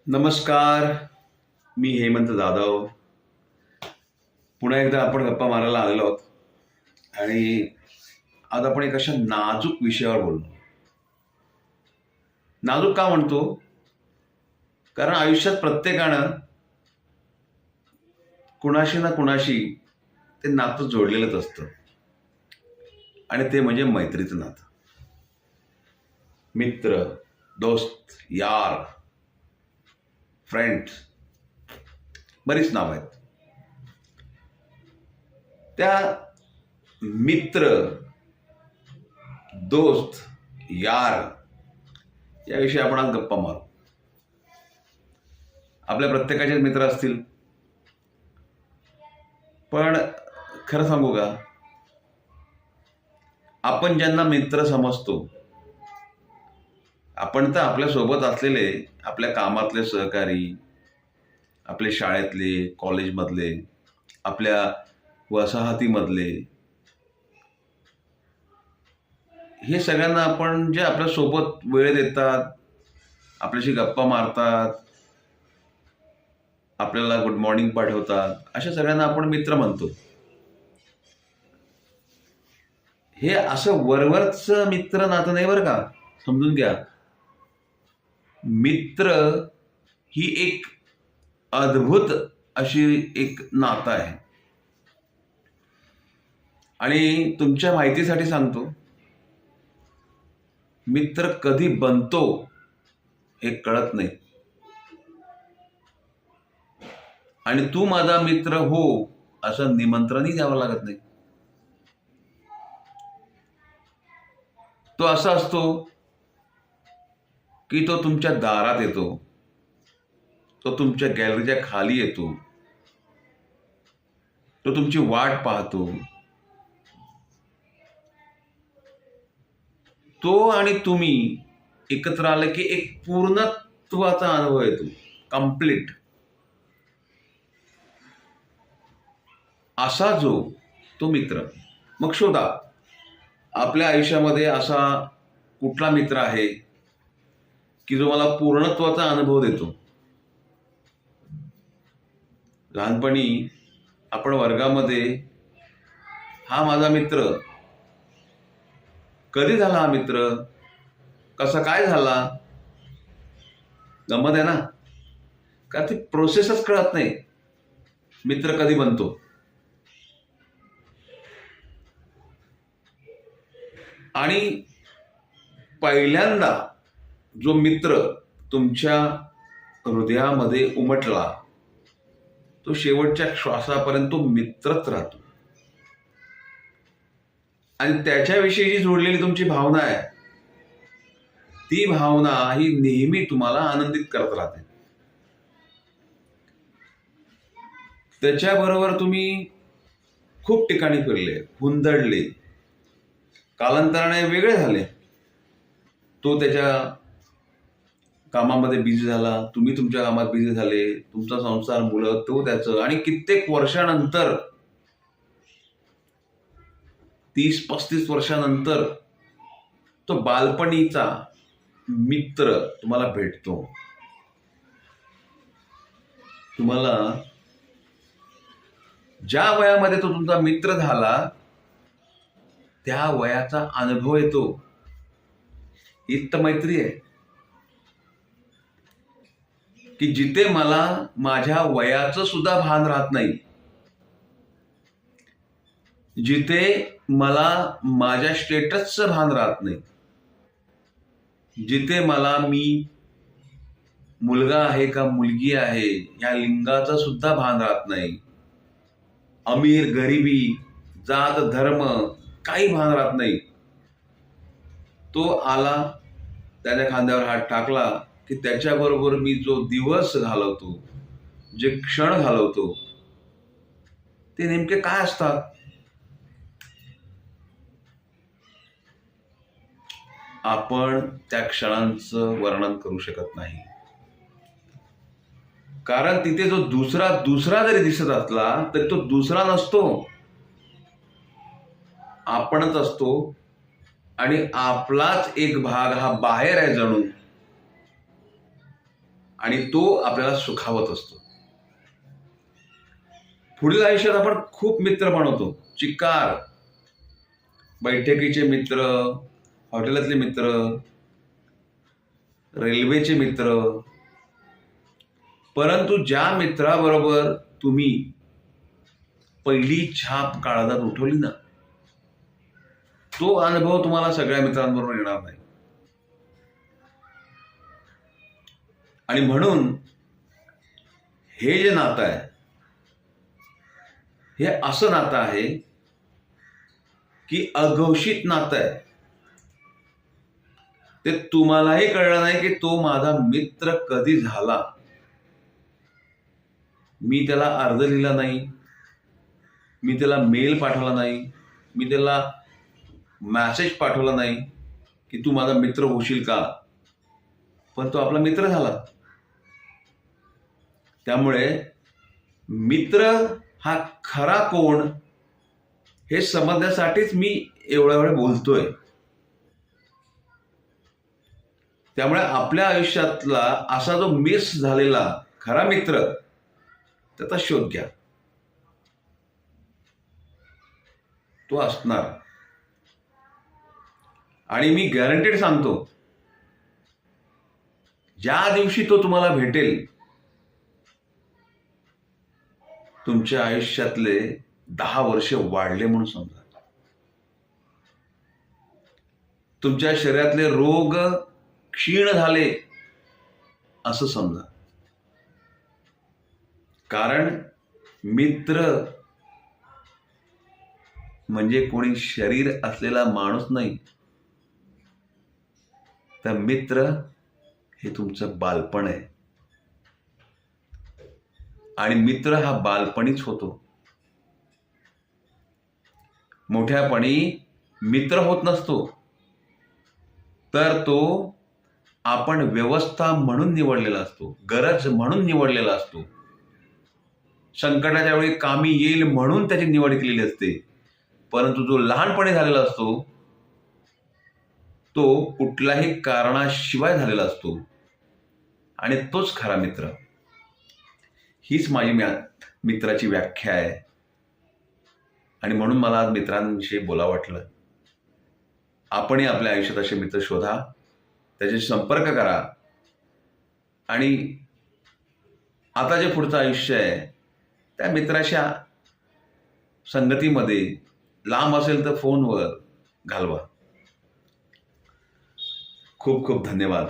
नमस्कार. मी हेमंत जाधव. पुन्हा एकदा आपण गप्पा मारायला आलेलो आहोत आणि आज आपण एक अशा नाजूक विषयावर बोललो. नाजूक का म्हणतो? कारण आयुष्यात प्रत्येकानं कुणाशी ना कुणाशी ते नातं जोडलेलंच असतं आणि ते म्हणजे मैत्रीचं नातं. मित्र, दोस्त, यार, फ्रेंड्स, बरीच नावं आहेत. त्या मित्र, दोस्त, यार याविषयी आपण आज गप्पा मारू. आपल्या प्रत्येकाचे मित्र असतील, पण खरं सांगू का, आपण ज्यांना मित्र समजतो, आपण तर आपल्या सोबत असलेले आपल्या कामातले सहकारी, आपले शाळेतले, कॉलेजमधले, आपल्या वसाहतीमधले, हे सगळ्यांना आपण जे आपल्या सोबत वेळ देतात, आपल्याशी गप्पा मारतात, आपल्याला गुड मॉर्निंग पाठवतात, अशा सगळ्यांना आपण मित्र म्हणतो. हे असं वरवरचं मित्र नातं नाही बरं का, समजून घ्या. मित्र ही एक अद्भुत अशी एक नातं आहे. आणि तुमच्या माहितीसाठी सांगतो, मित्र कधी बनतो हे कळत नाही. आणि तू माझा मित्र हो असं निमंत्रणही द्यावं लागत नाही. तो असा असतो की तो तुमच्या दारात येतो, तो तुमच्या गॅलरीच्या खाली येतो, तो तुमची वाट पाहतो. तो आणि तुम्ही एकत्र आले की एक पूर्णत्वाचा अनुभव येतो, कंप्लीट. असा जो तो मित्र. मग शोधा आपल्या आयुष्यामध्ये असा कुठला मित्र आहे की जो मला पूर्णत्वाचा अनुभव देतो. लहानपणी आपण वर्गामध्ये हा माझा मित्र, कधी झाला हा मित्र, कसा काय झाला, गमत आहे ना. का ती प्रोसेसच कळत नाही, मित्र कधी बनतो. आणि पहिल्यांदा जो मित्र तुमच्या हृदयामध्ये उमटला, तो शेवटच्या श्वासापर्यंत तो मित्रच राहतो. आणि त्याच्याविषयी जी जोडलेली तुमची भावना आहे, ती भावना ही नेहमी तुम्हाला आनंदित करत राहते. त्याच्याबरोबर तुम्ही खूप ठिकाणी फिरले, हुंदडले, कालांतराने वेगळे झाले. तो त्याच्या कामामध्ये बिझी झाला, तुम्ही तुमच्या कामात बिझी झाले, तुमचा संसार, मुलं, तो त्याचं. आणि कित्येक वर्षानंतर, 30-35 वर्षानंतर तो बालपणीचा मित्र तुम्हाला भेटतो. तुम्हाला ज्या वयामध्ये तो तुमचा मित्र झाला, त्या वयाचा अनुभव येतो. हीच तर मैत्री आहे की जिथे मला माझ्या वयाचं सुद्धा भान राहत नाही, जिथे मला माझ्या स्टेटसचं भान राहत नाही, जिथे मला मी मुलगा आहे का मुलगी आहे या लिंगाचं सुद्धा भान राहत नाही, अमीर गरिबी, जात धर्म काही भान राहत नाही. तो आला, त्याच्या खांद्यावर हात टाकला की त्याच्याबरोबर मी जो दिवस घालवतो, जे क्षण घालवतो, ते नेमके काय असतात. आपण त्या क्षणांचं वर्णन करू शकत नाही. कारण तिथे जो दुसरा जरी दिसत असला तरी तो दुसरा नसतो, आपणच असतो. आणि आपलाच एक भाग हा बाहेर आहे जणू. आणि तो आपल्याला सुखावत असतो. पुढील आयुष्यात आपण खूप मित्र बनवतो, चिक्कार, बैठकीचे मित्र, हॉटेलातले मित्र, रेल्वेचे मित्र. परंतु ज्या मित्राबरोबर तुम्ही पहिली छाप काळजात उठवली ना, तो अनुभव तुम्हाला सगळ्या मित्रांबरोबर येणार नाही. आणि म्हणून हे जे नातं आहे, हे असं नातं आहे की अघोषित नातं आहे. ते तुम्हालाही कळलं नाही की तो माझा मित्र कधी झाला. मी त्याला अर्ज लिहिला नाही, मी त्याला मेल पाठवला नाही, मी त्याला मॅसेज पाठवला नाही की तू माझा मित्र होशील का, पण तो आपला मित्र झाला. त्यामुळे मित्र हा खरा कोण हे समजण्यासाठीच मी एवढ्या वेळ बोलतोय. त्यामुळे आपल्या आयुष्यातला असा जो मिस झालेला खरा मित्र, त्याचा शोध घ्या. तो असणार. आणि मी गॅरंटेड सांगतो, ज्या दिवशी तो तुम्हाला भेटेल, तुमच्या आयुष्यातले 10 वर्ष वाढले म्हणून समजा. तुमच्या शरीरातले रोग क्षीण झाले असं समजा. कारण मित्र म्हणजे कोणी शरीर असलेला माणूस नाही, तर मित्र हे तुमचं बालपण आहे. आणि मित्र हा बालपणीच होतो. मोठ्यापणी मित्र होत नसतो, तर तो आपण व्यवस्था म्हणून निवडलेला असतो, गरज म्हणून निवडलेला असतो, संकटाच्या वेळी कामी येईल म्हणून त्याची निवड केलेली असते. परंतु जो लहानपणी झालेला असतो, तो कुठल्याही कारणाशिवाय झालेला असतो, आणि तोच खरा मित्र. हीच माझी मित्राची व्याख्या आहे. आणि म्हणून मला आज मित्रांविषयी बोलावं वाटलं. आपणही आपल्या आयुष्यात असे मित्र शोधा, त्याच्याशी संपर्क करा, आणि आता जे पुढचं आयुष्य आहे त्या मित्राच्या संगतीमध्ये, लांब असेल तर फोनवर घालवा. खूप खूप धन्यवाद.